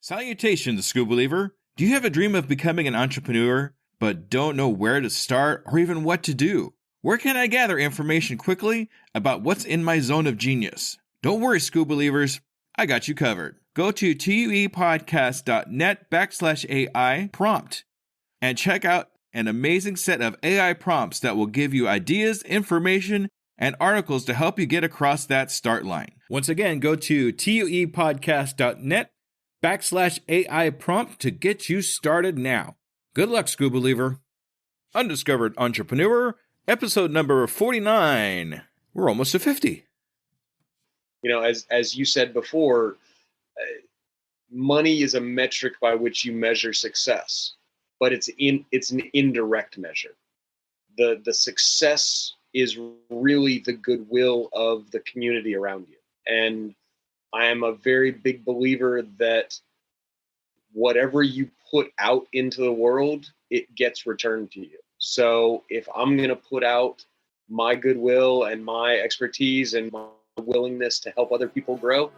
Salutations, School Believer. Do you have a dream of becoming an entrepreneur, but don't know where to start or even what to do? Where can I gather information quickly about what's in my zone of genius? Don't worry, School Believers. I got you covered. Go to tuepodcast.net/AI prompt and check out an amazing set of AI prompts that will give you ideas, information, and articles to help you get across that start line. Once again, go to tuepodcast.net/AI prompt to get you started now. Good luck, School Believer. Undiscovered Entrepreneur, episode number 49. We're almost to 50. You know, as you said before, money is a metric by which you measure success, but it's an indirect measure. The success is really the goodwill of the community around you. And I am a very big believer that whatever you put out into the world, it gets returned to you. So if I'm going to put out my goodwill and my expertise and my willingness to help other people grow,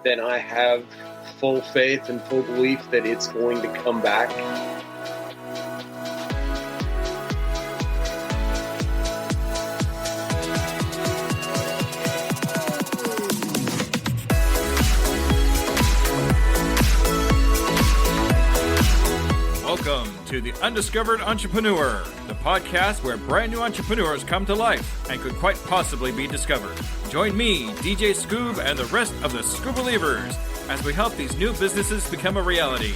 then I have full faith and full belief that it's going to come back. Welcome to the Undiscovered Entrepreneur, the podcast where brand new entrepreneurs come to life and could quite possibly be discovered. Join me, DJ Scoob, and the rest of the Scoob Believers as we help these new businesses become a reality.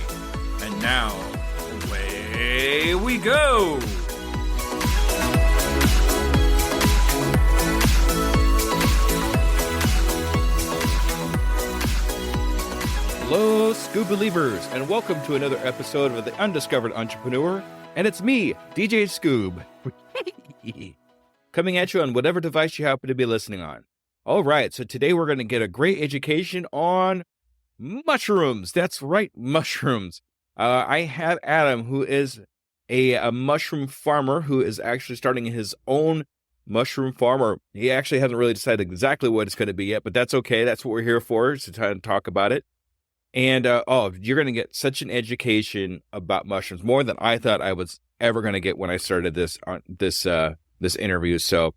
And now, away we go! Hello, Scoob Believers, and welcome to another episode of the Undiscovered Entrepreneur. And it's me, DJ Scoob, coming at you on whatever device you happen to be listening on. All right, so today we're going to get a great education on mushrooms. That's right, mushrooms. I have Adam, who is a mushroom farmer who is actually starting his own mushroom farm, or he actually hasn't really decided exactly what it's going to be yet, but that's okay. That's what we're here for, is to try and talk about it. And, you're going to get such an education about mushrooms, more than I thought I was ever going to get when I started this interview. So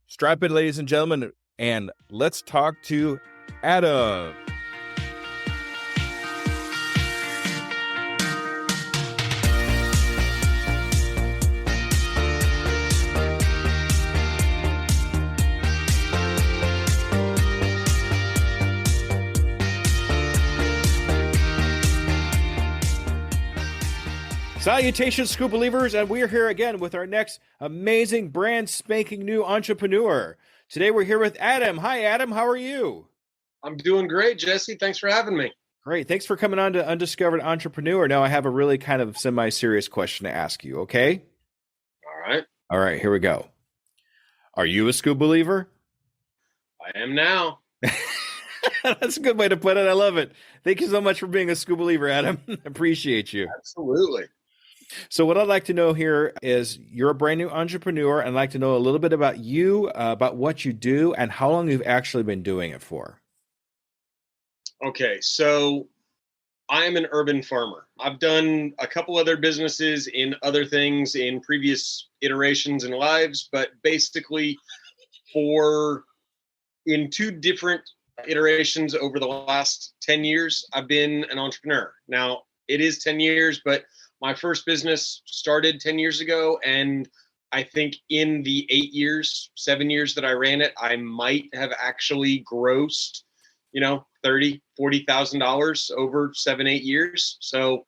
strap in, ladies and gentlemen, and let's talk to Adam. Salutations, School Believers, and we're here again with our next amazing, brand spanking new entrepreneur. Today we're here with Adam. Hi, Adam. How are you? I'm doing great, Jesse. Thanks for having me. Great. Thanks for coming on to Undiscovered Entrepreneur. Now I have a really kind of semi-serious question to ask you, okay? All right, here we go. Are you a School Believer? I am now. That's a good way to put it. I love it. Thank you so much for being a School Believer, Adam. Appreciate you. Absolutely. So what I'd like to know here is you're a brand new entrepreneur, and I'd like to know a little bit about you, about what you do, and how long you've actually been doing it for. Okay, so I am an urban farmer. I've done a couple other businesses in other things in previous iterations and lives, but basically in two different iterations over the last 10 years, I've been an entrepreneur. Now, it is 10 years, but my first business started 10 years ago, and I think in the 7 years that I ran it, I might have actually grossed, $30,000, $40,000 over 7-8 years. So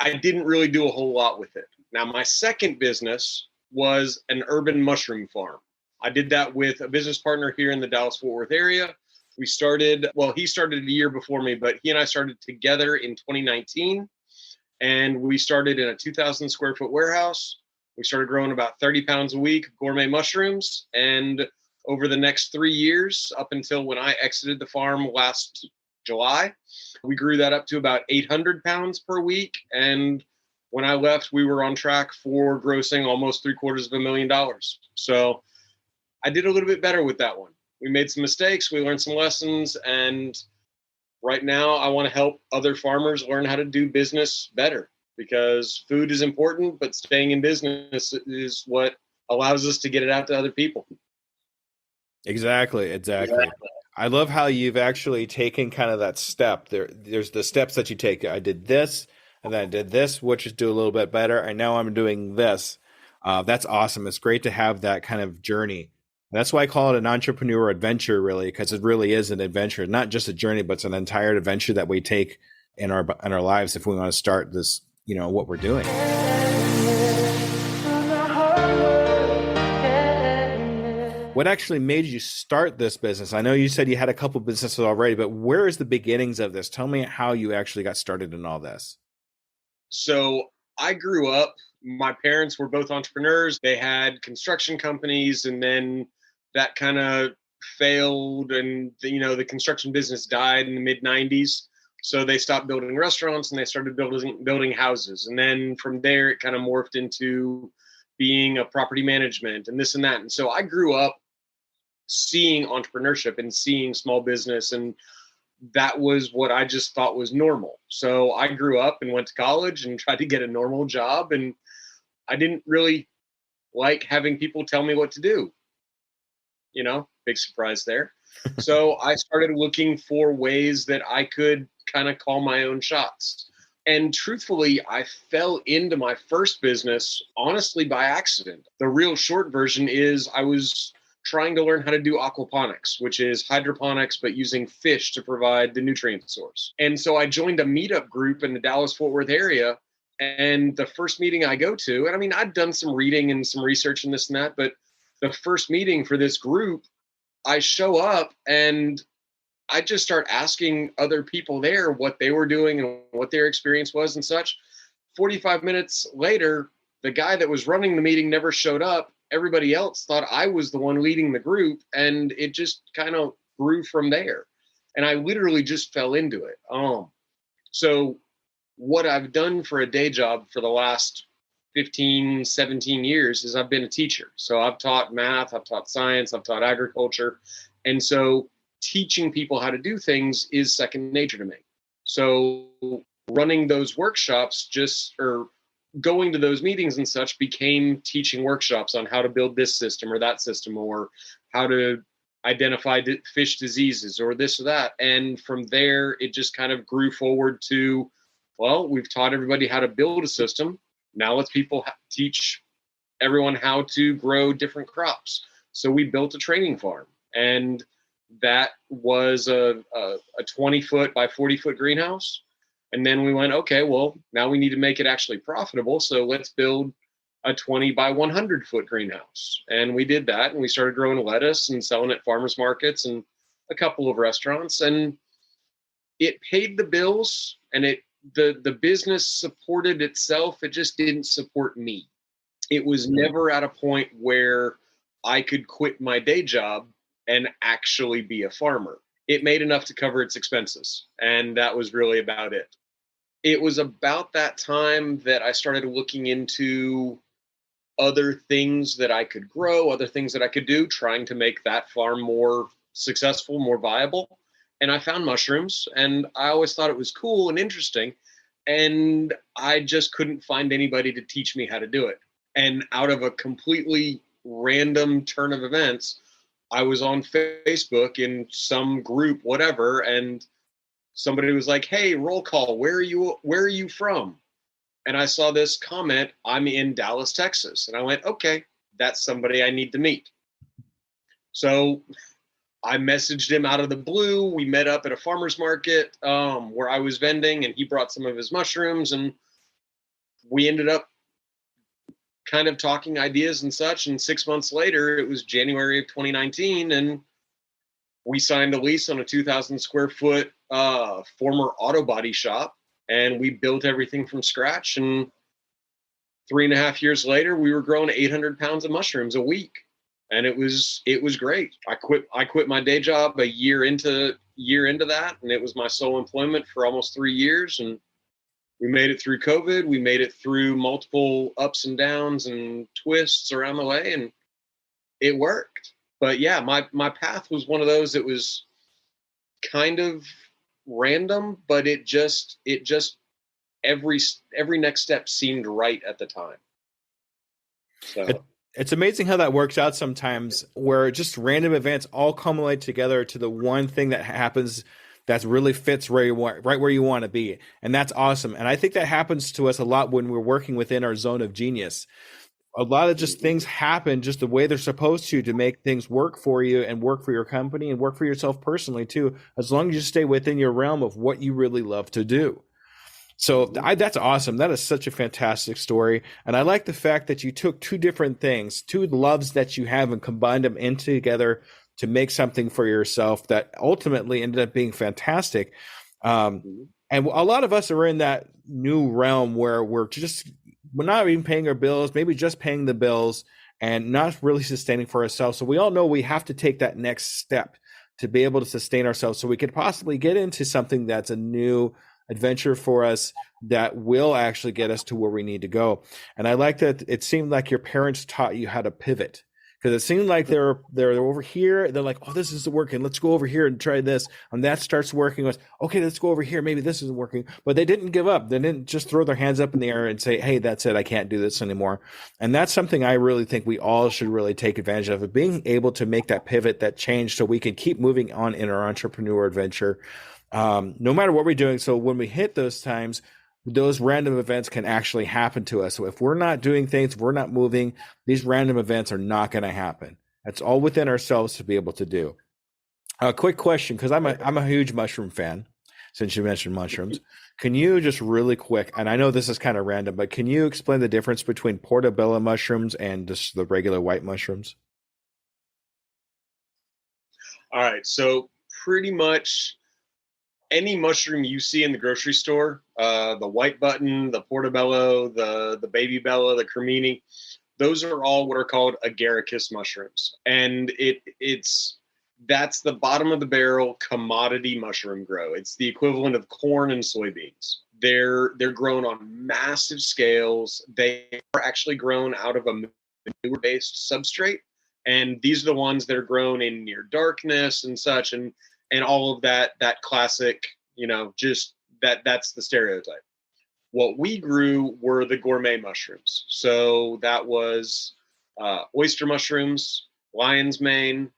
I didn't really do a whole lot with it. Now, my second business was an urban mushroom farm. I did that with a business partner here in the Dallas-Fort Worth area. He started a year before me, but he and I started together in 2019. And we started in a 2,000 square foot warehouse. We started growing about 30 pounds a week of gourmet mushrooms. And over the next 3 years, up until when I exited the farm last July, we grew that up to about 800 pounds per week. And when I left, we were on track for grossing almost $750,000. So I did a little bit better with that one. We made some mistakes. We learned some lessons. And right now I want to help other farmers learn how to do business better, because food is important, but staying in business is what allows us to get it out to other people. Exactly. I love how you've actually taken kind of that step. There's the steps that you take. I did this, and then I did this, which is do a little bit better, and now I'm doing this. That's awesome. It's great to have that kind of journey. That's why I call it an entrepreneur adventure, really, because it really is an adventure, not just a journey, but it's an entire adventure that we take in our lives if we want to start this, what we're doing. What actually made you start this business? I know you said you had a couple businesses already, but where is the beginnings of this? Tell me how you actually got started in all this. So I grew up, my parents were both entrepreneurs. They had construction companies, and then that kind of failed, and the construction business died in the mid 90s. So they stopped building restaurants and they started building houses. And then from there it kind of morphed into being a property management and this and that. And so I grew up seeing entrepreneurship and seeing small business, and that was what I just thought was normal. So I grew up and went to college and tried to get a normal job, and I didn't really like having people tell me what to do. Big surprise there. So I started looking for ways that I could kind of call my own shots. And truthfully, I fell into my first business honestly by accident. The real short version is I was trying to learn how to do aquaponics, which is hydroponics, but using fish to provide the nutrient source. And so I joined a meetup group in the Dallas-Fort Worth area. And the first meeting I go to, and I mean, I'd done some reading and some research and this and that, but the first meeting for this group, I show up and I just start asking other people there what they were doing and what their experience was and such. 45 minutes later, the guy that was running the meeting never showed up. Everybody else thought I was the one leading the group, and it just kind of grew from there. And I literally just fell into it. So what I've done for a day job for the last 15, 17 years is I've been a teacher. So I've taught math, I've taught science, I've taught agriculture. And so teaching people how to do things is second nature to me. So running those workshops or going to those meetings and such became teaching workshops on how to build this system or that system, or how to identify fish diseases or this or that. And from there, it just kind of grew forward to, well, we've taught everybody how to build a system. Now let's teach everyone how to grow different crops. So we built a training farm, and that was a 20-foot by 40-foot greenhouse. And then we went, okay, well, now we need to make it actually profitable. So let's build a 20 by 100-foot greenhouse. And we did that, and we started growing lettuce and selling at farmers markets and a couple of restaurants. And it paid the bills, and the business supported itself. It just didn't support me. It was never at a point where I could quit my day job and actually be a farmer. It made enough to cover its expenses, and that was really about it. It was about that time that I started looking into other things that I could grow, other things that I could do, trying to make that farm more successful, more viable. And I found mushrooms, and I always thought it was cool and interesting. And I just couldn't find anybody to teach me how to do it. And out of a completely random turn of events, I was on Facebook in some group, whatever, and somebody was like, "Hey, roll call. Where are you from?" And I saw this comment, "I'm in Dallas, Texas." And I went, "Okay, that's somebody I need to meet." So I messaged him out of the blue. We met up at a farmer's market where I was vending, and he brought some of his mushrooms, and we ended up kind of talking ideas and such. And 6 months later, it was January of 2019, and we signed a lease on a 2,000 square foot former auto body shop, and we built everything from scratch. And 3.5 years later, we were growing 800 pounds of mushrooms a week, and it was great. I quit my day job a year into that, and it was my sole employment for almost 3 years. And we made it through COVID. We made it through multiple ups and downs and twists around the way, and it worked. But yeah, my path was one of those that was kind of random, but it just every next step seemed right at the time. So It's amazing how that works out sometimes, where just random events all culminate together to the one thing that happens that really fits where you want, right where you want to be. And that's awesome. And I think that happens to us a lot when we're working within our zone of genius. A lot of just things happen just the way they're supposed to make things work for you and work for your company and work for yourself personally too, as long as you stay within your realm of what you really love to do. So that's awesome. That is such a fantastic story. And I like the fact that you took two different things, two loves that you have, and combined them in together to make something for yourself that ultimately ended up being fantastic. And a lot of us are in that new realm where we're not even paying our bills, maybe just paying the bills and not really sustaining for ourselves. So we all know we have to take that next step to be able to sustain ourselves so we could possibly get into something that's a new adventure for us that will actually get us to where we need to go. And I like that it seemed like your parents taught you how to pivot, because it seemed like they're over here. They're like, oh, this isn't working. Let's go over here and try this. And that starts working. Okay, let's go over here. Maybe this isn't working. But they didn't give up. They didn't just throw their hands up in the air and say, hey, that's it. I can't do this anymore. And that's something I really think we all should really take advantage of being able to make that pivot, that change, so we can keep moving on in our entrepreneur adventure. No matter what we're doing. So when we hit those times, those random events can actually happen to us. So if we're not doing things, if we're not moving, these random events are not going to happen. That's all within ourselves to be able to do. A quick question, because I'm a huge mushroom fan, since you mentioned mushrooms. Can you just really quick, and I know this is kind of random, but can you explain the difference between portobello mushrooms and just the regular white mushrooms? all right, so pretty much any mushroom you see in the grocery store, the white button, the portobello, the baby bella, the cremini, those are all what are called agaricus mushrooms. And that's the bottom of the barrel commodity mushroom grow. It's the equivalent of corn and soybeans. They're grown on massive scales. They are actually grown out of a manure-based substrate. And these are the ones that are grown in near darkness and such. And all of that classic, just that's the stereotype. What we grew were the gourmet mushrooms. So that was oyster mushrooms, lion's mane,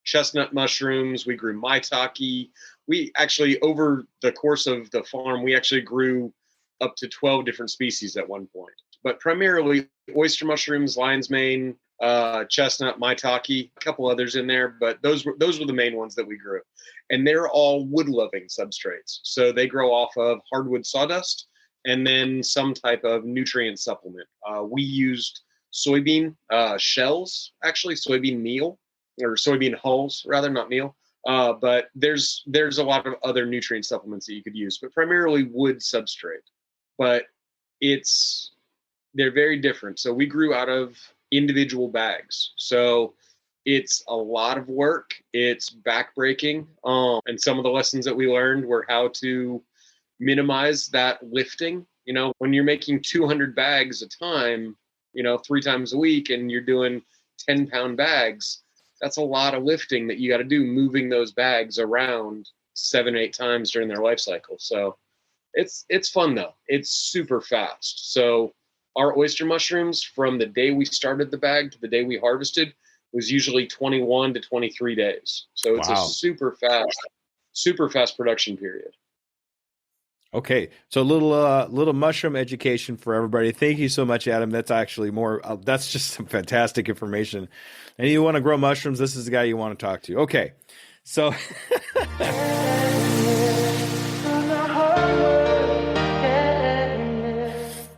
chestnut mushrooms. We grew maitake. We actually, over the course of the farm, we actually grew up to 12 different species at one point. But primarily oyster mushrooms, lion's mane, chestnut, maitake, a couple others in there, but those were the main ones that we grew. And they're all wood-loving substrates. So they grow off of hardwood sawdust and then some type of nutrient supplement. We used soybean shells, actually soybean meal, or soybean hulls, rather, not meal. But there's a lot of other nutrient supplements that you could use, but primarily wood substrate. But they're very different. So we grew out of individual bags. So it's a lot of work. It's backbreaking. And some of the lessons that we learned were how to minimize that lifting. When you're making 200 bags a time, 3 times a week, and you're doing 10-pound bags, that's a lot of lifting that you got to do, moving those bags around 7-8 times during their life cycle. So it's fun though. It's super fast. So our oyster mushrooms, from the day we started the bag to the day we harvested, was usually 21 to 23 days. So it's a super fast production period. Okay, so little mushroom education for everybody. Thank you so much, Adam. That's actually more. That's just some fantastic information. And you want to grow mushrooms? This is the guy you want to talk to. Okay, so.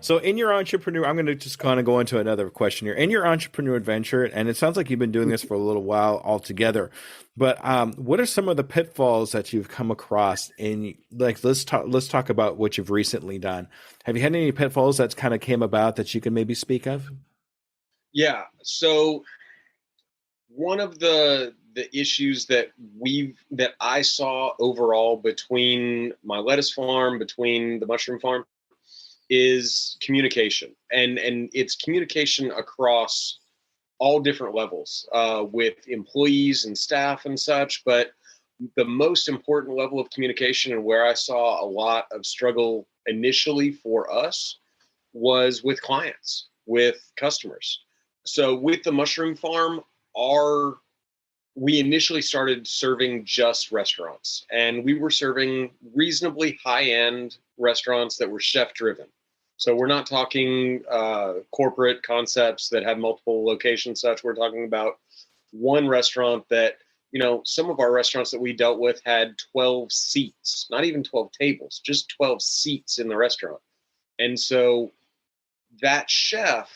So in your entrepreneur, I'm going to just kind of go into another question here. In your entrepreneur adventure, and it sounds like you've been doing this for a little while altogether, but what are some of the pitfalls that you've come across let's talk about what you've recently done. Have you had any pitfalls that's kind of came about that you can maybe speak of? Yeah. So one of the issues that I saw overall between my lettuce farm, between the mushroom farm, is communication, and it's communication across all different levels with employees and staff and such. But The most important level of communication, and where I saw a lot of struggle initially for us, was with clients, with customers. So with the mushroom farm, our we initially started serving just restaurants, and we were serving reasonably high-end restaurants that were chef driven. So we're not talking corporate concepts that have multiple locations. Such we're talking about one restaurant that, some of our restaurants that we dealt with had 12 seats, not even 12 tables, just 12 seats in the restaurant. And so that chef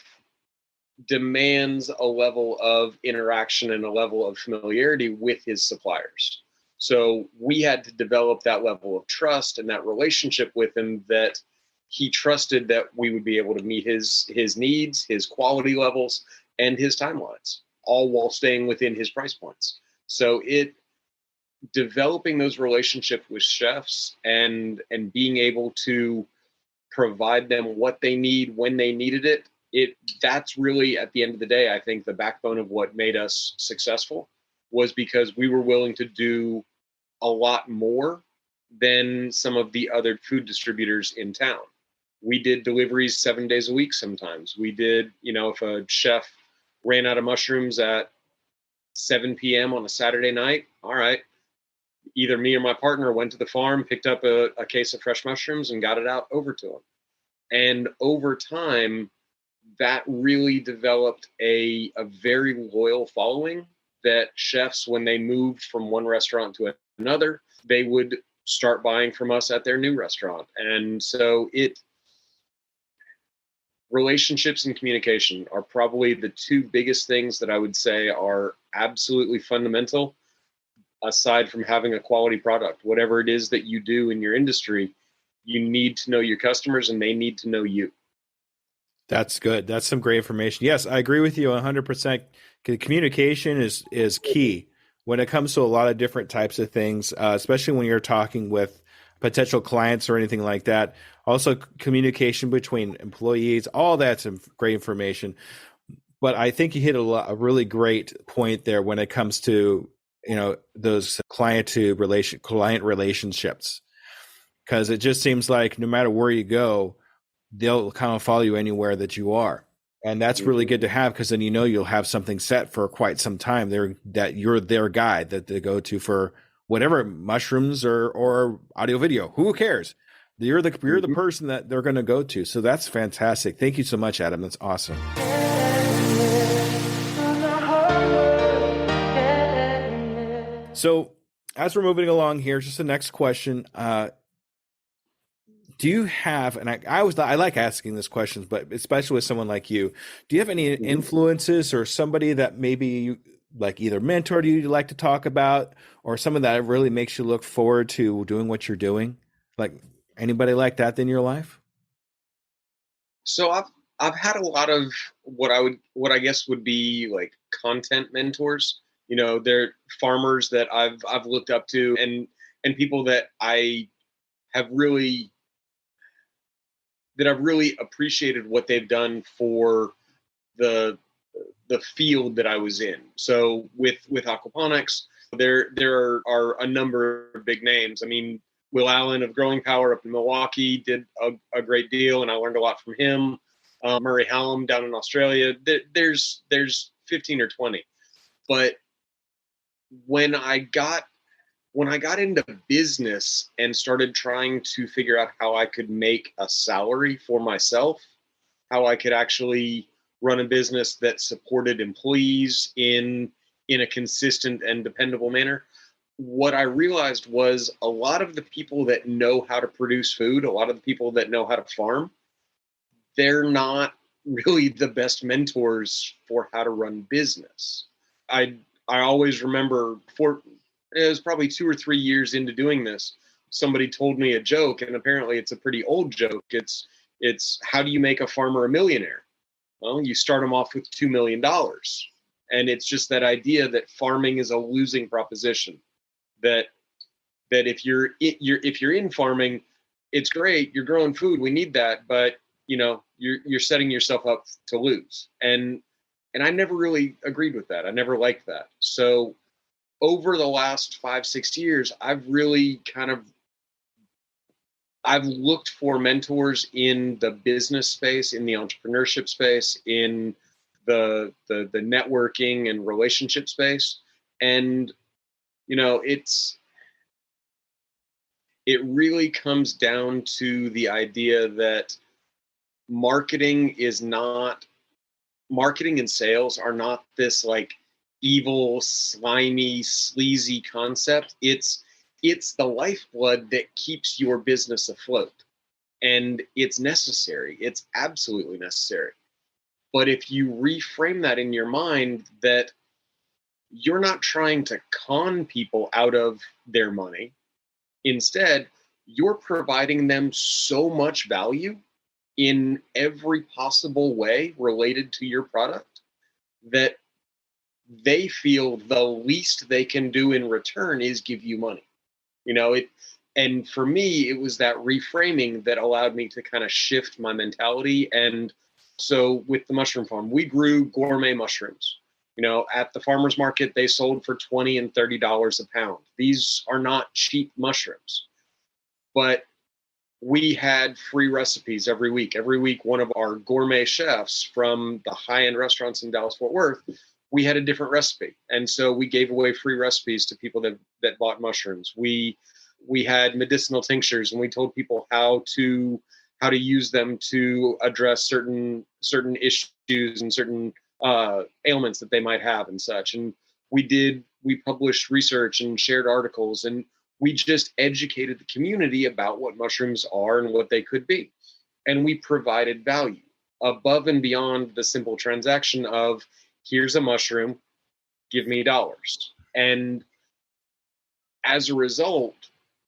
demands a level of interaction and a level of familiarity with his suppliers. So we had to develop that level of trust and that relationship with him, that he trusted that we would be able to meet his needs, his quality levels, and his timelines, all while staying within his price points. So developing those relationships with chefs and being able to provide them what they need when they needed that's really, at the end of the day, I think the backbone of what made us successful, was because we were willing to do a lot more than some of the other food distributors in town. We did deliveries 7 days a week sometimes. We did, if a chef ran out of mushrooms at 7 p.m. on a Saturday night, all right, either me or my partner went to the farm, picked up a case of fresh mushrooms, and got it out over to them. And over time, that really developed a very loyal following, that chefs, when they moved from one restaurant to another, they would start buying from us at their new restaurant. And so relationships and communication are probably the two biggest things that I would say are absolutely fundamental, aside from having a quality product. Whatever it is that you do in your industry, you need to know your customers and they need to know you. That's good. That's some great information. Yes, I agree with you 100%. Communication is key when it comes to a lot of different types of things, especially when you're talking with potential clients or anything like that. Also, communication between employees, all that's some great information. But I think you hit a really great point there when it comes to those client relationships, because it just seems like no matter where you go, they'll kind of follow you anywhere that you are. And that's really good to have, because then you'll have something set for quite some time there, that you're their guy that they go to for whatever, mushrooms or audio video. Who cares? You're the person that they're going to go to. So that's fantastic. Thank you so much, Adam. That's awesome. So as we're moving along here, just the next question. Do you have, and I like asking this questions, but especially with someone like you, do you have any influences or somebody that maybe you like either mentored you'd like to talk about, or someone that really makes you look forward to doing what you're doing? Like anybody like that in your life? So I've had a lot of what I guess would be like content mentors. They're farmers that I've looked up to, and people that have really I've really appreciated what they've done for the field that I was in. So with aquaponics, there are a number of big names. I mean, Will Allen of Growing Power up in Milwaukee did a great deal, and I learned a lot from him. Murray Hallam down in Australia. There's 15 or 20. But when I got into business and started trying to figure out how I could make a salary for myself, how I could actually run a business that supported employees in a consistent and dependable manner, what I realized was a lot of the people that know how to produce food, a lot of the people that know how to farm, they're not really the best mentors for how to run business. I always remember, it was probably 2 or 3 years into doing this, somebody told me a joke, and apparently it's a pretty old joke. It's how do you make a farmer a millionaire? Well, you start them off with $2 million. And it's just that idea that farming is a losing proposition. That if you're in farming, it's great, you're growing food, we need that, but you're setting yourself up to lose. And I never really agreed with that. I never liked that. So over the last 5-6 years, I've looked for mentors in the business space, in the entrepreneurship space, in the networking and relationship space. And, it really comes down to the idea that marketing and sales are not this like evil, slimy, sleazy concept. It's the lifeblood that keeps your business afloat. And it's necessary. It's absolutely necessary. But if you reframe that in your mind, that you're not trying to con people out of their money, instead, you're providing them so much value in every possible way related to your product that they feel the least they can do in return is give you money. And for me, it was that reframing that allowed me to kind of shift my mentality. And so with the mushroom farm, we grew gourmet mushrooms. At the farmer's market, they sold for $20 and $30 a pound. These are not cheap mushrooms, but we had free recipes every week. Every week, one of our gourmet chefs from the high-end restaurants in Dallas-Fort Worth, we had a different recipe. And so we gave away free recipes to people that bought mushrooms. We had medicinal tinctures, and we told people how to use them to address certain issues and certain ailments that they might have and such. And we published research and shared articles, and we just educated the community about what mushrooms are and what they could be. And we provided value above and beyond the simple transaction of, here's a mushroom, give me dollars. And as a result,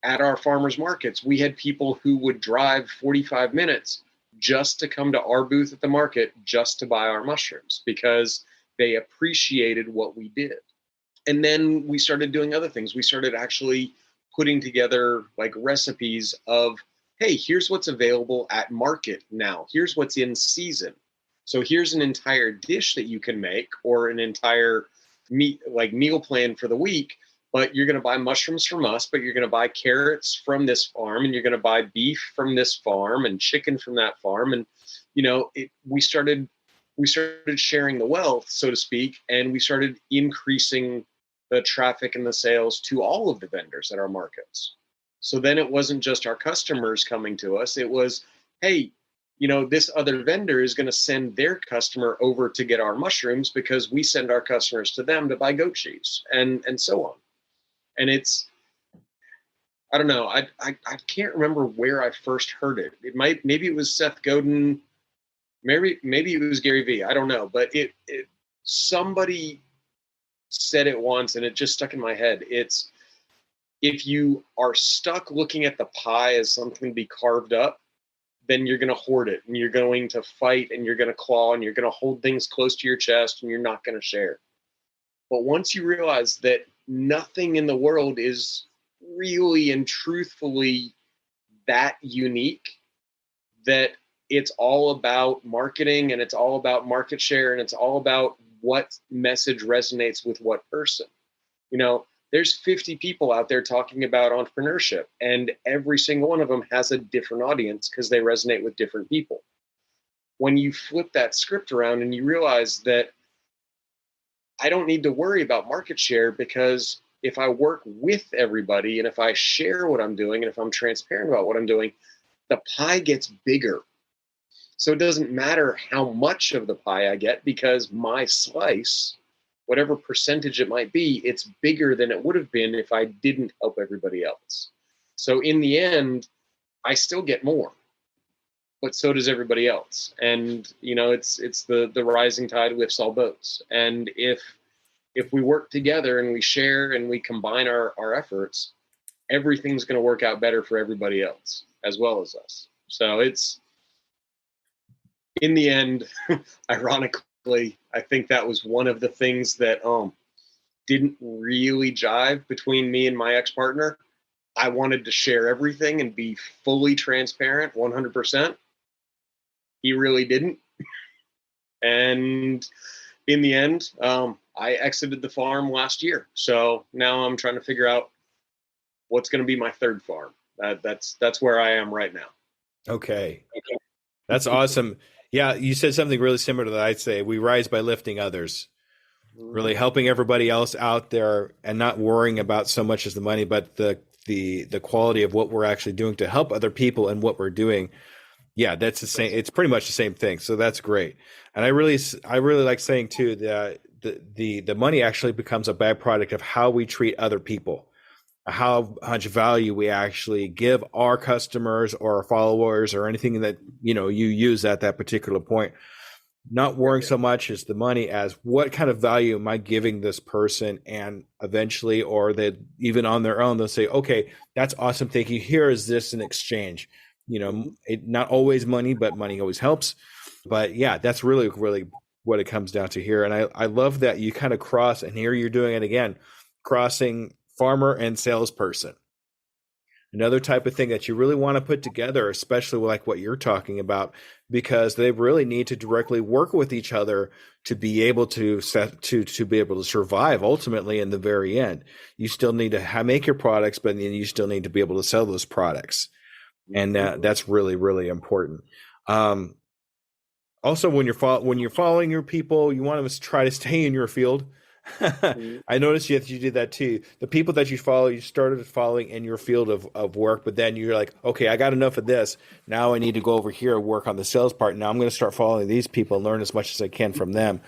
at our farmers markets, we had people who would drive 45 minutes just to come to our booth at the market, just to buy our mushrooms, because they appreciated what we did. And then we started doing other things. We started actually putting together like recipes of, hey, here's what's available at market now. Here's what's in season. So here's an entire dish that you can make, or an entire meal plan for the week. But you're going to buy mushrooms from us, but you're going to buy carrots from this farm, and you're going to buy beef from this farm, and chicken from that farm. And, we started sharing the wealth, so to speak, and we started increasing the traffic and the sales to all of the vendors at our markets. So then it wasn't just our customers coming to us. It was, hey, this other vendor is going to send their customer over to get our mushrooms, because we send our customers to them to buy goat cheese, and so on. And I don't know. I can't remember where I first heard it. Maybe it was Seth Godin. Maybe it was Gary Vee. I don't know. But somebody said it once, and it just stuck in my head. It's, if you are stuck looking at the pie as something to be carved up, then you're going to hoard it, and you're going to fight, and you're going to claw, and you're going to hold things close to your chest, and you're not going to share. But once you realize that nothing in the world is really and truthfully that unique, that it's all about marketing, and it's all about market share, and it's all about what message resonates with what person. There's 50 people out there talking about entrepreneurship, and every single one of them has a different audience because they resonate with different people. When you flip that script around and you realize that I don't need to worry about market share, because if I work with everybody, and if I share what I'm doing, and if I'm transparent about what I'm doing, the pie gets bigger. So it doesn't matter how much of the pie I get, because my slice, whatever percentage it might be, it's bigger than it would have been if I didn't help everybody else. So in the end, I still get more, but so does everybody else. And, it's the rising tide lifts all boats. And if we work together and we share and we combine our efforts, everything's going to work out better for everybody else as well as us. So it's, in the end, ironically, I think that was one of the things that didn't really jive between me and my ex-partner. I wanted to share everything and be fully transparent, 100%. He really didn't. And in the end, I exited the farm last year. So now I'm trying to figure out what's going to be my third farm. That's where I am right now. Okay. That's awesome. Yeah, you said something really similar to that. I'd say we rise by lifting others, really helping everybody else out there and not worrying about so much as the money, but the quality of what we're actually doing to help other people and what we're doing. Yeah, that's the same. It's pretty much the same thing. So that's great. And I really like saying too that the money actually becomes a byproduct of how we treat other people, how much value we actually give our customers or our followers or anything that you use at that particular point. Not worrying so much as the money as what kind of value am I giving this person, and eventually, or that even on their own, they'll say, okay, that's awesome. Thank you. Here is this in exchange. Not always money, but money always helps. But yeah, that's really, really what it comes down to here. And I love that you kind of cross, and here you're doing it again, crossing farmer and salesperson. Another type of thing that you really want to put together, especially like what you're talking about, because they really need to directly work with each other to be able to be able to survive ultimately in the very end. You still need to make your products, but then you still need to be able to sell those products. And that's really, really important. Also, when you're following your people, you want to try to stay in your field. I noticed you did that too. The people that you follow, you started following in your field of work, but then you're like, okay, I got enough of this. Now I need to go over here and work on the sales part. Now I'm going to start following these people and learn as much as I can from them.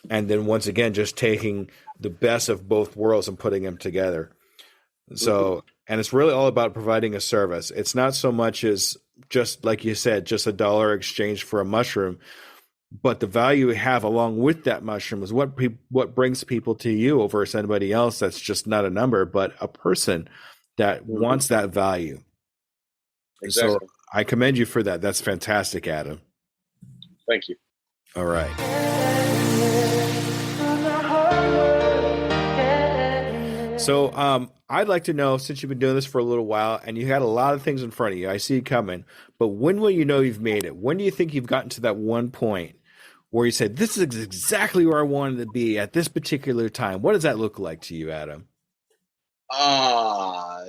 And then once again, just taking the best of both worlds and putting them together. So, and it's really all about providing a service. It's not so much as just like you said, just $1 exchange for a mushroom. But the value we have along with that mushroom is what brings people to you over anybody else. That's just not a number, but a person that wants that value. Exactly. So I commend you for that. That's fantastic, Adam. Thank you. All right. So I'd like to know, since you've been doing this for a little while and you had a lot of things in front of you, I see it coming, but when will you know you've made it? When do you think you've gotten to that one point where you said, this is exactly where I wanted to be at this particular time? What does that look like to you, Adam? I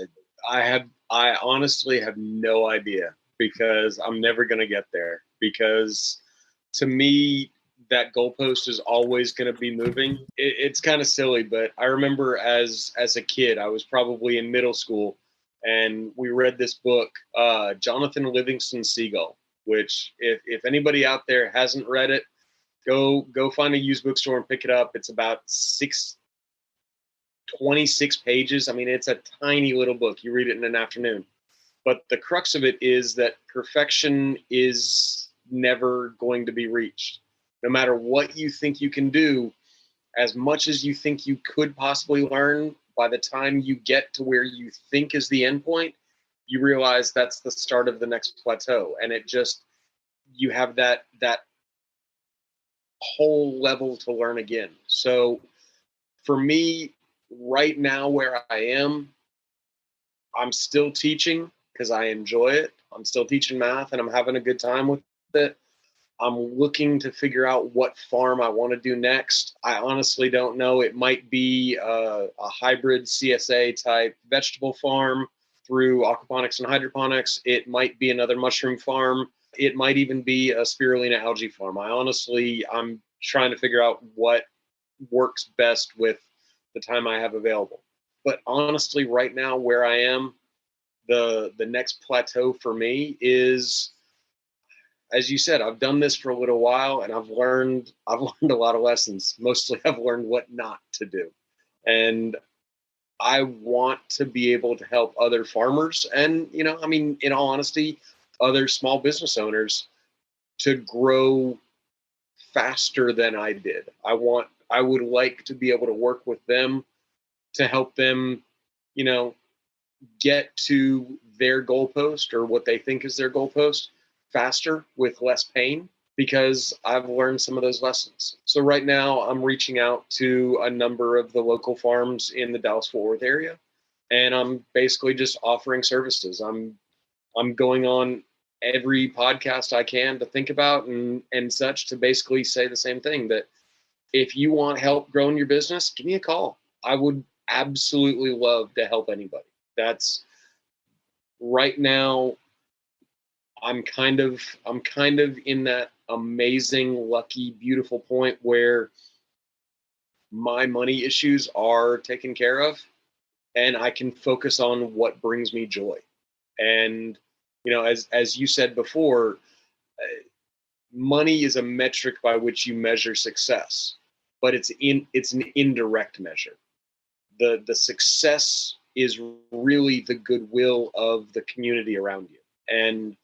honestly have no idea, because I'm never going to get there, because to me, that goalpost is always going to be moving. It's kind of silly, but I remember as a kid, I was probably in middle school, and we read this book, Jonathan Livingston Seagull, which if anybody out there hasn't read it, go find a used bookstore and pick it up. It's about 26 pages. I mean, it's a tiny little book. You read it in an afternoon. But the crux of it is that perfection is never going to be reached. No matter what you think you can do, as much as you think you could possibly learn, by the time you get to where you think is the end point, you realize that's the start of the next plateau. And you have that whole level to learn again. So for me, right now where I am, I'm still teaching because I enjoy it. I'm still teaching math and I'm having a good time with it. I'm looking to figure out what farm I want to do next. I honestly don't know. It might be a hybrid CSA type vegetable farm through aquaponics and hydroponics. It might be another mushroom farm. It might even be a spirulina algae farm. I'm trying to figure out what works best with the time I have available. But honestly, right now where I am, the next plateau for me is, as you said, I've done this for a little while and I've learned a lot of lessons. Mostly I've learned what not to do. And I want to be able to help other farmers and, in all honesty, other small business owners to grow faster than I did. I would like to be able to work with them to help them, get to their goalpost or what they think is their goalpost faster with less pain, because I've learned some of those lessons. So right now I'm reaching out to a number of the local farms in the Dallas-Fort Worth area, and I'm basically just offering services. I'm going on every podcast I can to think about and such to basically say the same thing, that if you want help growing your business, give me a call. I would absolutely love to help anybody. That's right now. I'm kind of in that amazing, lucky, beautiful point where my money issues are taken care of and I can focus on what brings me joy. And as you said before, money is a metric by which you measure success, but it's an indirect measure. The success is really the goodwill of the community around you. And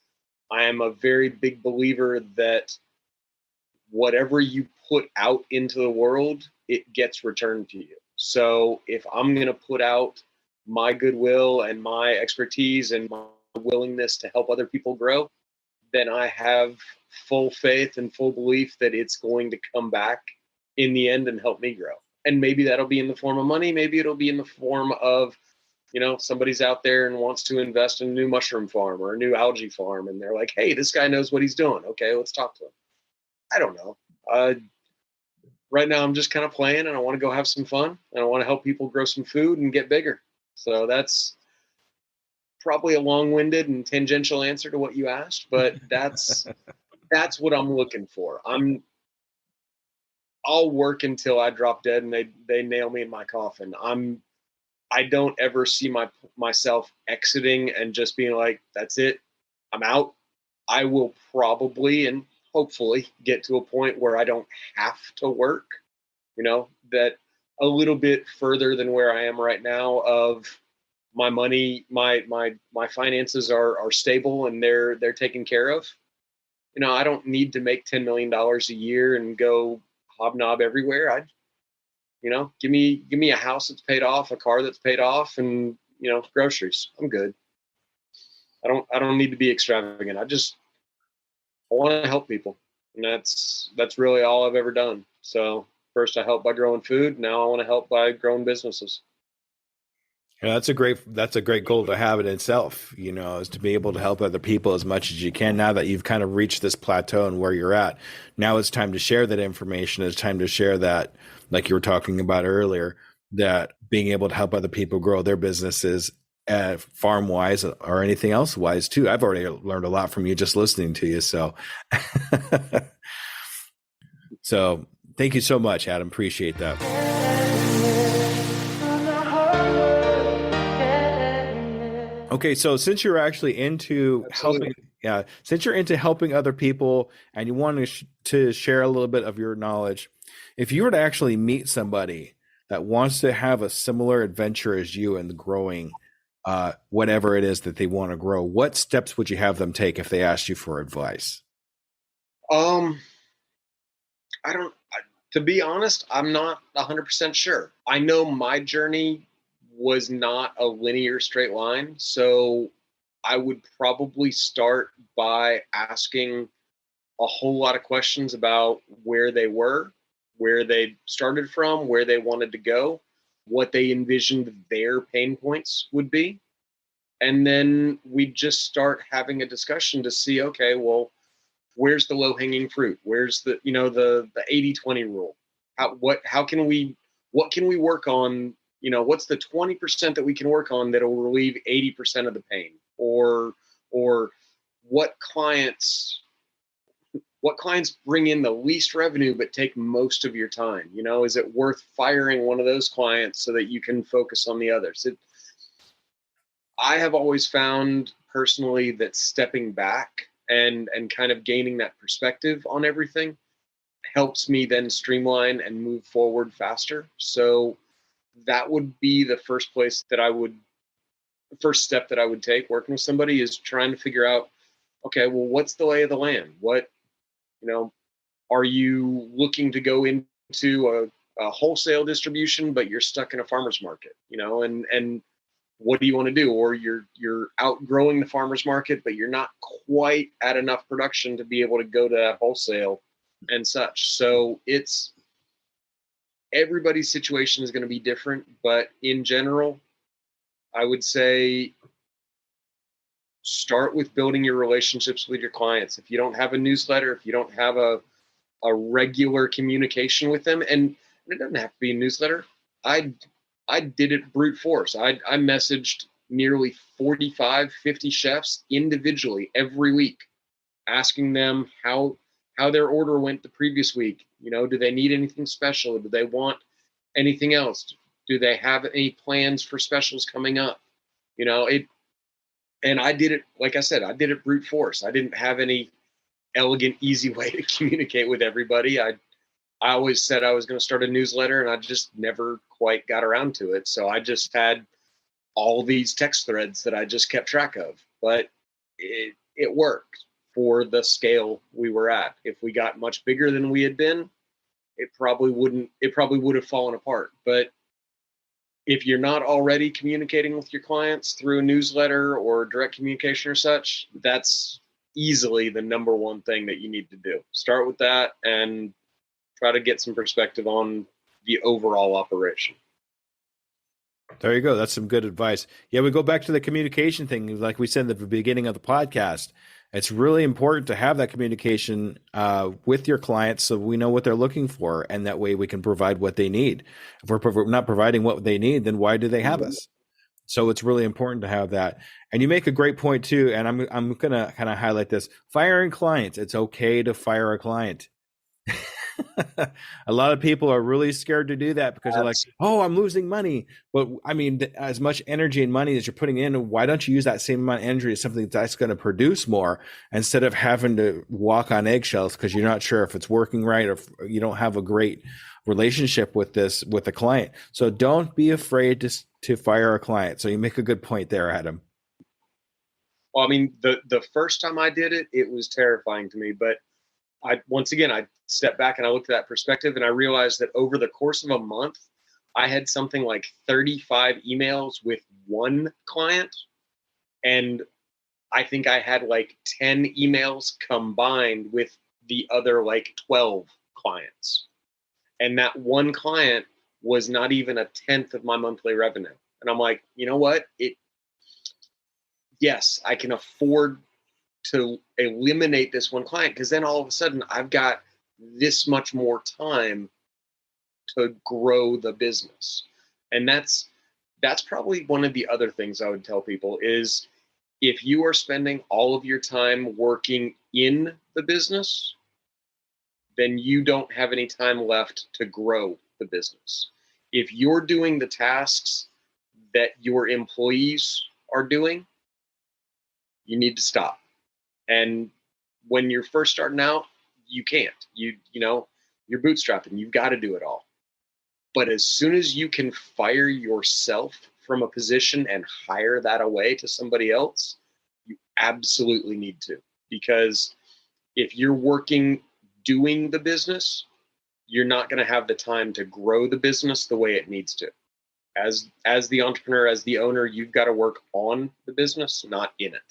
I am a very big believer that whatever you put out into the world, it gets returned to you. So if I'm going to put out my goodwill and my expertise and my willingness to help other people grow, then I have full faith and full belief that it's going to come back in the end and help me grow. And maybe that'll be in the form of money. Maybe it'll be in the form of, somebody's out there and wants to invest in a new mushroom farm or a new algae farm. And they're like, hey, this guy knows what he's doing. Okay, let's talk to him. I don't know. Right now, I'm just kind of playing and I want to go have some fun and I want to help people grow some food and get bigger. So that's probably a long-winded and tangential answer to what you asked, but that's what I'm looking for. I'll work until I drop dead and they nail me in my coffin. I don't ever see myself exiting and just being like, that's it, I'm out. I will probably and hopefully get to a point where I don't have to work, that a little bit further than where I am right now of my money, my finances are stable and they're taken care of. I don't need to make $10 million a year and go hobnob everywhere. Give me a house that's paid off, a car that's paid off, and groceries. I'm good. I don't need to be extravagant. I want to help people, and that's really all I've ever done. So first I helped by growing food. Now I want to help by growing businesses. Yeah, that's a great goal to have in itself, is to be able to help other people as much as you can. Now that you've kind of reached this plateau and where you're at, now it's time to share that information. It's time to share that, like you were talking about earlier, that being able to help other people grow their businesses, farm wise or anything else wise too. I've already learned a lot from you just listening to you. So, so thank you so much, Adam. Appreciate that. Okay, so since you're actually into Absolutely. since you're into helping other people and you want to share a little bit of your knowledge, if you were to actually meet somebody that wants to have a similar adventure as you in the growing, whatever it is that they want to grow, what steps would you have them take if they asked you for advice? To be honest, I'm not 100% sure. I know my journey was not a linear straight line. So I would probably start by asking a whole lot of questions about where they were, where they started from, where they wanted to go, what they envisioned their pain points would be. And then we just start having a discussion to see, okay, well, where's the low hanging fruit? Where's the 80-20 rule? What can we work on? What's the 20% that we can work on that'll relieve 80% of the pain? Or what clients bring in the least revenue but take most of your time? Is it worth firing one of those clients so that you can focus on the others? I have always found personally that stepping back and kind of gaining that perspective on everything helps me then streamline and move forward faster. So that would be the first step that I would take working with somebody, is trying to figure out, okay, well, what's the lay of the land? What, are you looking to go into a wholesale distribution, but you're stuck in a farmer's market, and what do you want to do? Or you're outgrowing the farmer's market, but you're not quite at enough production to be able to go to that wholesale and such. So everybody's situation is going to be different, but in general, I would say start with building your relationships with your clients. If you don't have a newsletter, if you don't have a a regular communication with them. And it doesn't have to be a newsletter. I did it brute force. I messaged nearly 45, 50 chefs individually every week, asking them how their order went the previous week. You know, do they need anything special? Do they want anything else? Do they have any plans for specials coming up? You know, and I did it, like I said, I did it brute force. I didn't have any elegant, easy way to communicate with everybody. I always said I was going to start a newsletter, and I just never quite got around to it. So I just had all these text threads that I just kept track of. But it worked for the scale we were at. If we got much bigger than we had been, it probably would have fallen apart. But if you're not already communicating with your clients through a newsletter or direct communication or such, that's easily the number one thing that you need to do. Start with that and try to get some perspective on the overall operation. There you go. That's some good advice. Yeah, we go back to the communication thing. Like we said at the beginning of the podcast, it's really important to have that communication with your clients so we know what they're looking for, and that way we can provide what they need. If we're not providing what they need, then why do they have us? So it's really important to have that. And you make a great point too, and I'm going to kind of highlight this. Firing clients. It's okay to fire a client. A lot of people are really scared to do that because they're like, oh, I'm losing money. But I mean, as much energy and money as you're putting in, why don't you use that same amount of energy to something that's going to produce more instead of having to walk on eggshells because you're not sure if it's working right or if you don't have a great relationship with the client. So don't be afraid to fire a client. So you make a good point there, Adam. Well, I mean, the first time I did it, it was terrifying to me. But I stepped back and I looked at that perspective, and I realized that over the course of a month, I had something like 35 emails with one client. And I think I had like 10 emails combined with the other like 12 clients. And that one client was not even a tenth of my monthly revenue. And I'm like, you know what? Yes, I can afford to eliminate this one client, because then all of a sudden I've got this much more time to grow the business. And that's probably one of the other things I would tell people is, if you are spending all of your time working in the business, then you don't have any time left to grow the business. If you're doing the tasks that your employees are doing, you need to stop. And when you're first starting out, you can't. You know, you're bootstrapping. You've got to do it all. But as soon as you can fire yourself from a position and hire that away to somebody else, you absolutely need to. Because if you're working doing the business, you're not going to have the time to grow the business the way it needs to. As the entrepreneur, as the owner, you've got to work on the business, not in it.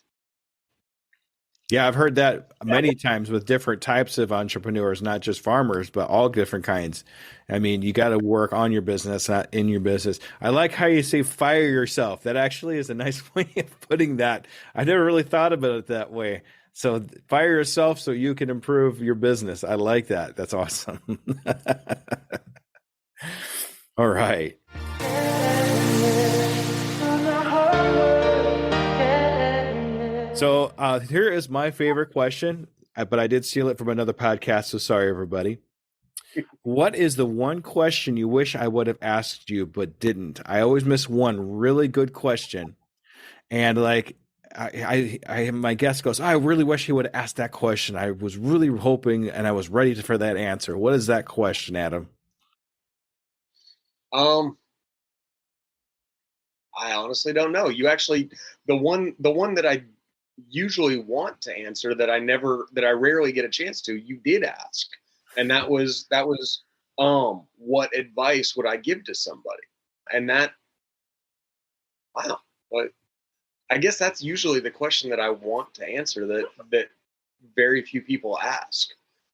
Yeah, I've heard that many times with different types of entrepreneurs, not just farmers, but all different kinds. I mean, you got to work on your business, not in your business. I like how you say fire yourself. That actually is a nice way of putting that. I never really thought about it that way. So fire yourself so you can improve your business. I like that. That's awesome. All right. So here is my favorite question, but I did steal it from another podcast, so sorry, everybody. What is the one question you wish I would have asked you but didn't? I always miss one really good question, and like my guest goes, I really wish he would have asked that question. I was really hoping, and I was ready for that answer. What is that question, Adam? I honestly don't know. You actually, the one that I usually want to answer that I rarely get a chance to, you did ask. And that was what advice would I give to somebody? And wow. But I guess that's usually the question that I want to answer that very few people ask.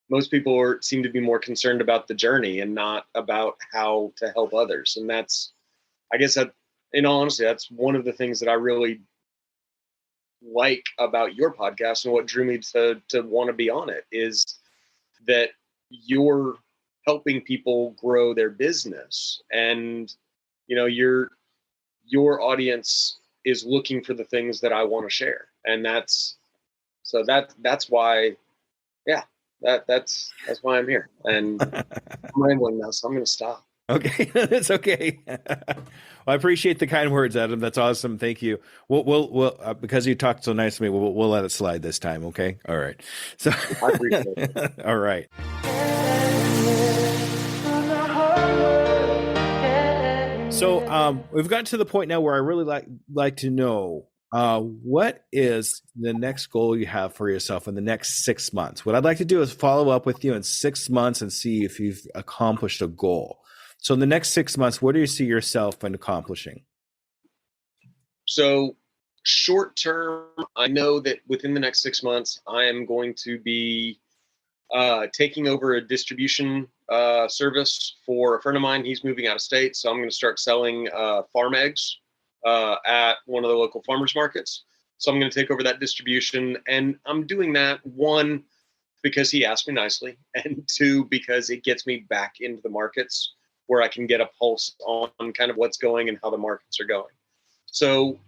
Most people seem to be more concerned about the journey and not about how to help others. And I guess that, in all honesty, that's one of the things that I really like about your podcast, and what drew me to want to be on it, is that you're helping people grow their business, and your audience is looking for the things that I want to share, and that's why, yeah, that's why I'm here. And I'm rambling now, so I'm going to stop. Okay, it's okay. Well, I appreciate the kind words, Adam. That's awesome. Thank you. We'll because you talked so nice to me, we'll let it slide this time. Okay. All right. So I appreciate it. all right. So we've gotten to the point now where I really like to know what is the next goal you have for yourself in the next 6 months. What I'd like to do is follow up with you in 6 months and see if you've accomplished a goal. So in the next 6 months, what do you see yourself in accomplishing? So short term, I know that within the next 6 months, I am going to be taking over a distribution service for a friend of mine. He's moving out of state, so I'm going to start selling farm eggs at one of the local farmers markets. So I'm going to take over that distribution, and I'm doing that, one, because he asked me nicely, and two, because it gets me back into the markets where I can get a pulse on kind of what's going and how the markets are going. So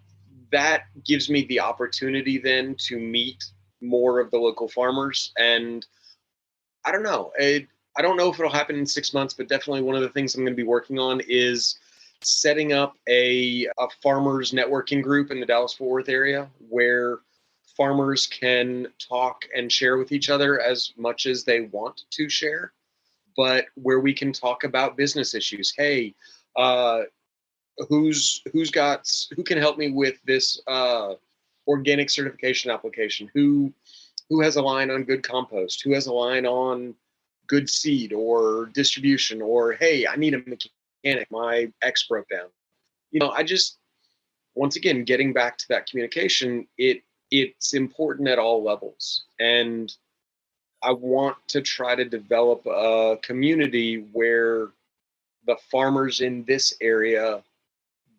that gives me the opportunity then to meet more of the local farmers. And I don't know. I don't know if it'll happen in 6 months, but definitely one of the things I'm going to be working on is setting up a farmers networking group in the Dallas-Fort Worth area where farmers can talk and share with each other as much as they want to share, but where we can talk about business issues. Hey, who can help me with this organic certification application? Who has a line on good compost? Who has a line on good seed or distribution? Or hey, I need a mechanic. My X broke down. I just, once again, getting back to that communication, it's important at all levels. And I want to try to develop a community where the farmers in this area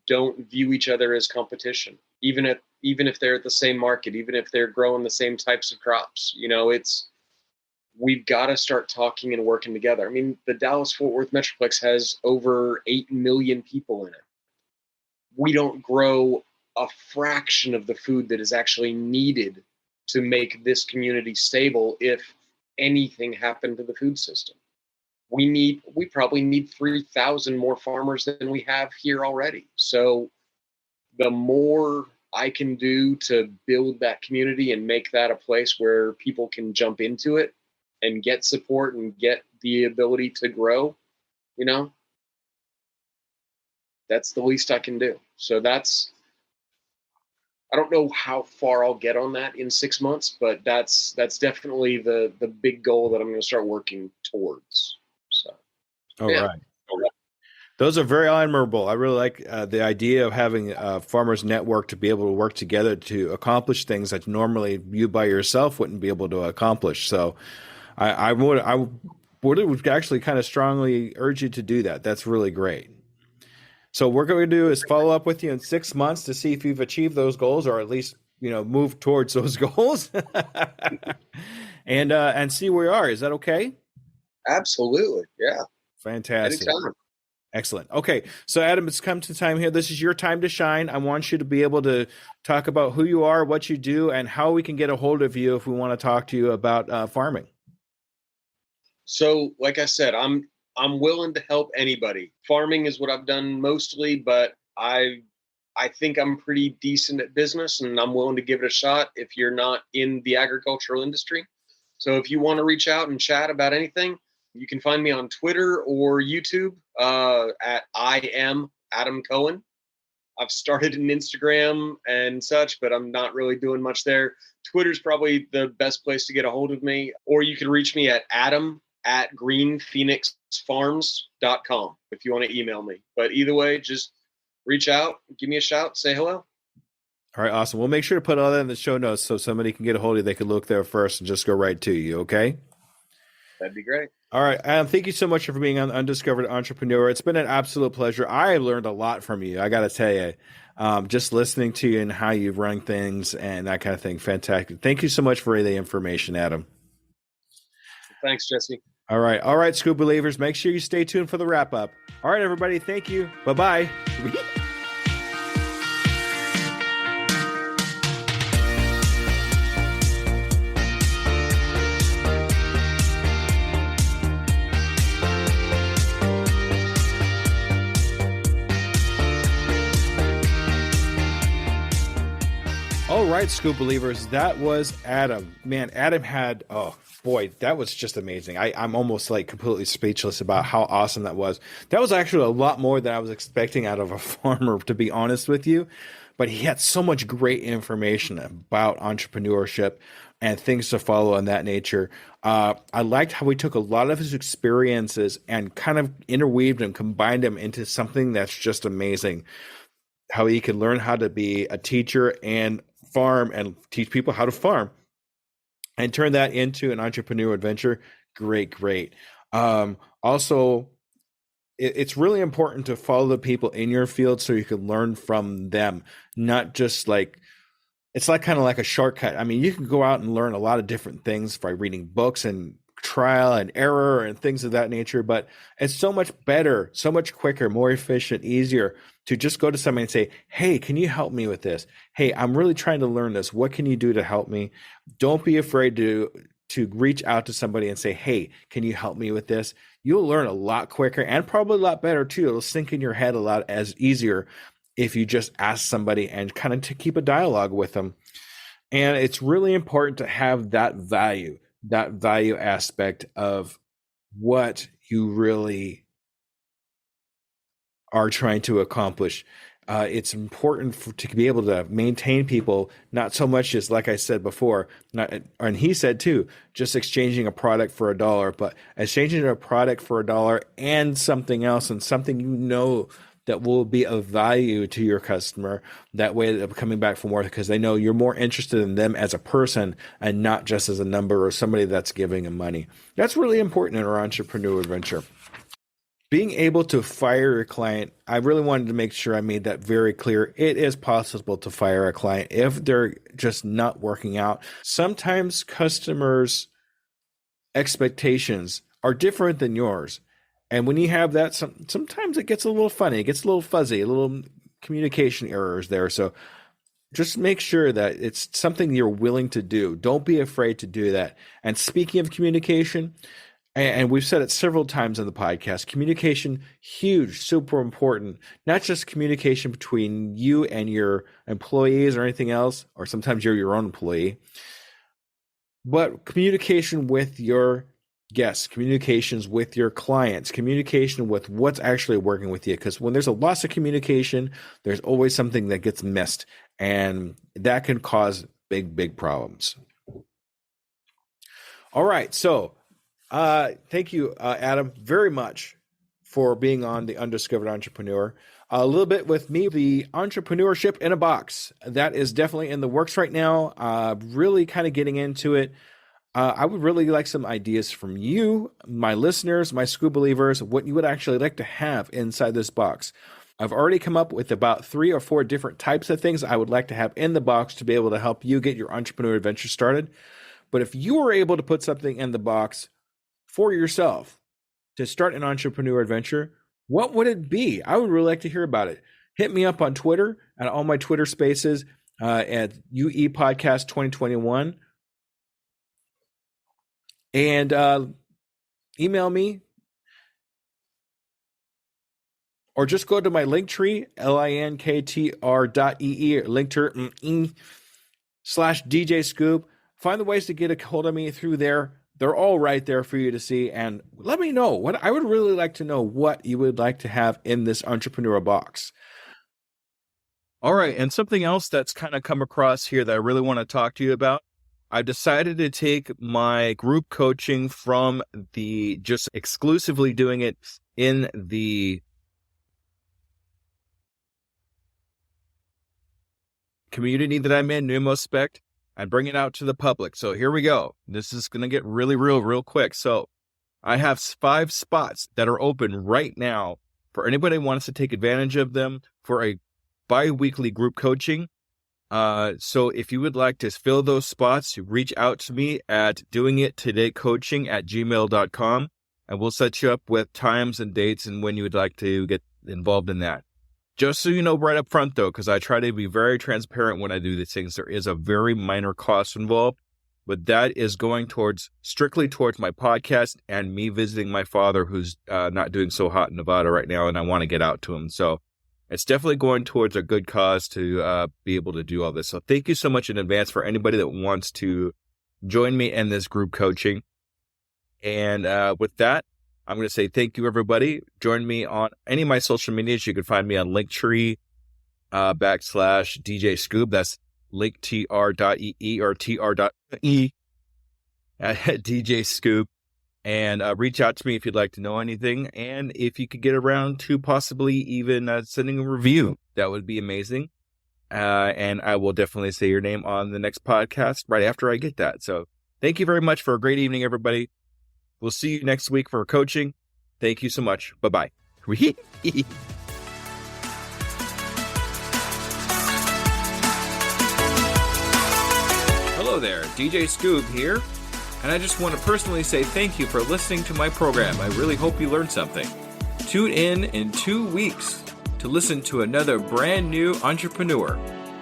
don't view each other as competition, even if they're at the same market, even if they're growing the same types of crops. We've got to start talking and working together. I mean, the Dallas-Fort Worth Metroplex has over 8 million people in it. We don't grow a fraction of the food that is actually needed to make this community stable if anything happened to the food system. We probably need 3,000 more farmers than we have here already. So the more I can do to build that community and make that a place where people can jump into it and get support and get the ability to grow, that's the least I can do. So I don't know how far I'll get on that in 6 months, but that's definitely the big goal that I'm going to start working towards. So, All right. Those are very admirable. I really like the idea of having a farmers network to be able to work together to accomplish things that normally you by yourself wouldn't be able to accomplish. So I would actually kind of strongly urge you to do that. That's really great. So what we're going to do is follow up with you in 6 months to see if you've achieved those goals, or at least move towards those goals, and see where we are. Is that okay? Absolutely, yeah. Fantastic. Anytime. Excellent. Okay, so Adam, it's come to time here. This is your time to shine. I want you to be able to talk about who you are, what you do, and how we can get a hold of you if we want to talk to you about farming. So, like I said, I'm willing to help anybody. Farming is what I've done mostly, but I think I'm pretty decent at business, and I'm willing to give it a shot if you're not in the agricultural industry. So if you want to reach out and chat about anything, you can find me on Twitter or YouTube at I am Adam Cohen. I've started an Instagram and such, but I'm not really doing much there. Twitter's probably the best place to get a hold of me, or you can reach me at adam@greenphoenixfarms.com if you want to email me. But either way, just reach out, give me a shout, say hello. All right, awesome. We'll make sure to put all that in the show notes so somebody can get a hold of you. They can look there first and just go right to you, okay? That'd be great. All right, Adam, thank you so much for being on Undiscovered Entrepreneur. It's been an absolute pleasure. I learned a lot from you, I got to tell you. Just listening to you and how you run things and that kind of thing. Fantastic. Thank you so much for the information, Adam. Thanks, Jesse. All right. All right, Scoop Believers, make sure you stay tuned for the wrap up. All right, everybody. Thank you. Bye-bye. All right, Scoop Believers, that was Adam. Man, Adam had, oh boy, that was just amazing. I'm almost like completely speechless about how awesome that was. That was actually a lot more than I was expecting out of a farmer, to be honest with you. But he had so much great information about entrepreneurship and things to follow in that nature. I liked how he took a lot of his experiences and kind of interweaved and combined them into something that's just amazing. How he could learn how to be a teacher and farm and teach people how to farm and turn that into an entrepreneur adventure. Great. Also, it's really important to follow the people in your field so you can learn from them, not just like, it's like kind of like a shortcut. I mean, you can go out and learn a lot of different things by reading books and trial and error and things of that nature, but it's so much better, so much quicker, more efficient, easier to just go to somebody and say, hey, can you help me with this? Hey, I'm really trying to learn this. What can you do to help me? Don't be afraid to reach out to somebody and say, hey, can you help me with this? You'll learn a lot quicker and probably a lot better too. It'll sink in your head a lot as easier if you just ask somebody and kind of to keep a dialogue with them. And it's really important to have that value aspect of what you really are trying to accomplish. It's important to be able to maintain people, not so much as, like I said before, and he said too, just exchanging a product for $1, but exchanging a product for $1 and something else, and something that will be of value to your customer. That way they're coming back for more because they know you're more interested in them as a person and not just as a number or somebody that's giving them money. That's really important in our entrepreneur adventure. Being able to fire your client, I really wanted to make sure I made that very clear. It is possible to fire a client if they're just not working out. Sometimes customers' expectations are different than yours. And when you have that, sometimes it gets a little funny, it gets a little fuzzy, a little communication errors there. So just make sure that it's something you're willing to do. Don't be afraid to do that. And speaking of communication, and we've said it several times on the podcast, communication, huge, super important. Not just communication between you and your employees or anything else, or sometimes you're your own employee, but communication with your guests, communications with your clients, communication with what's actually working with you. Because when there's a loss of communication, there's always something that gets missed, and that can cause big problems. All right, so thank you, Adam, very much for being on the Undiscovered Entrepreneur. A little bit with me, the Entrepreneurship in a Box. That is definitely in the works right now. Really kind of getting into it. I would really like some ideas from you, my listeners, my Scoop Believers, what you would actually like to have inside this box. I've already come up with about 3 or 4 different types of things I would like to have in the box to be able to help you get your entrepreneur adventure started. But if you were able to put something in the box for yourself to start an entrepreneur adventure, what would it be? I would really like to hear about it. Hit me up on Twitter at all my Twitter spaces at UE Podcast 2021. And email me, or just go to my Linktree, linktr.ee, linktree/DJ Scoop. Find the ways to get a hold of me through there. They're all right there for you to see. And let me know. What I would really like to know what you would like to have in this entrepreneur box. All right. And something else that's kind of come across here that I really want to talk to you about. I've decided to take my group coaching from the just exclusively doing it in the community that I'm in, Numo Spect, and bring it out to the public. So here we go. This is going to get really real quick. So I have 5 spots that are open right now for anybody who wants to take advantage of them for a bi-weekly group coaching. So if you would like to fill those spots, reach out to me at doingitTodayCoaching@gmail.com. and we'll set you up with times and dates and when you would like to get involved in that. Just so you know right up front, though, because I try to be very transparent when I do these things, there is a very minor cost involved, but that is going strictly towards my podcast and me visiting my father, who's not doing so hot in Nevada right now, and I want to get out to him. So it's definitely going towards a good cause to be able to do all this. So thank you so much in advance for anybody that wants to join me in this group coaching. And with that, I'm going to say thank you, everybody. Join me on any of my social medias. You can find me on Linktree /DJ Scoop. That's linktr.ee or tr.e at DJ Scoop. And reach out to me if you'd like to know anything. And if you could get around to possibly even sending a review, that would be amazing. And I will definitely say your name on the next podcast right after I get that. So thank you very much for a great evening, everybody. We'll see you next week for coaching. Thank you so much. Bye-bye. Hello there, DJ Scoob here. And I just want to personally say thank you for listening to my program. I really hope you learned something. Tune in 2 weeks to listen to another brand new entrepreneur.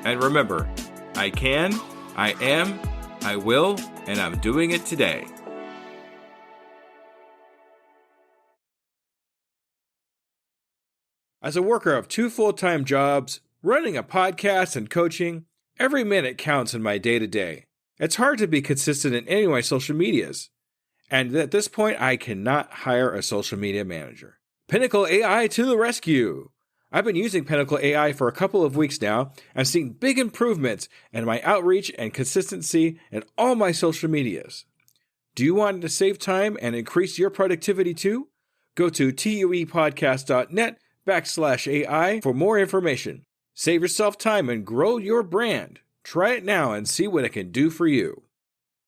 And remember, I can, I am, I will, and I'm doing it today. As a worker of 2 full-time jobs, running a podcast and coaching, every minute counts in my day-to-day. It's hard to be consistent in any of my social medias. And at this point, I cannot hire a social media manager. Pinnacle AI to the rescue! I've been using Pinnacle AI for a couple of weeks now and seeing big improvements in my outreach and consistency in all my social medias. Do you want to save time and increase your productivity too? Go to tuepodcast.net/AI for more information. Save yourself time and grow your brand. Try it now and see what it can do for you.